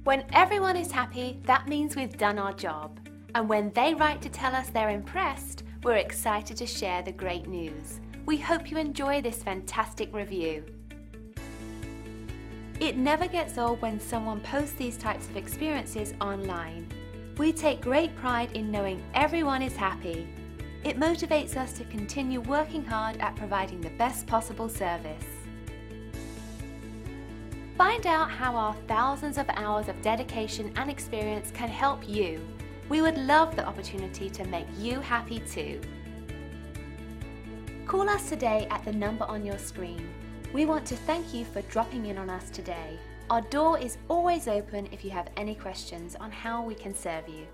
When everyone is happy, that means we've done our job. And when they write to tell us they're impressed, we're excited to share the great news. We hope you enjoy this fantastic review. It never gets old when someone posts these types of experiences online. We take great pride in knowing everyone is happy. It motivates us to continue working hard at providing the best possible service. Find out how our thousands of hours of dedication and experience can help you. We would love the opportunity to make you happy too. Call us today at the number on your screen. We want to thank you for dropping in on us today. Our door is always open if you have any questions on how we can serve you.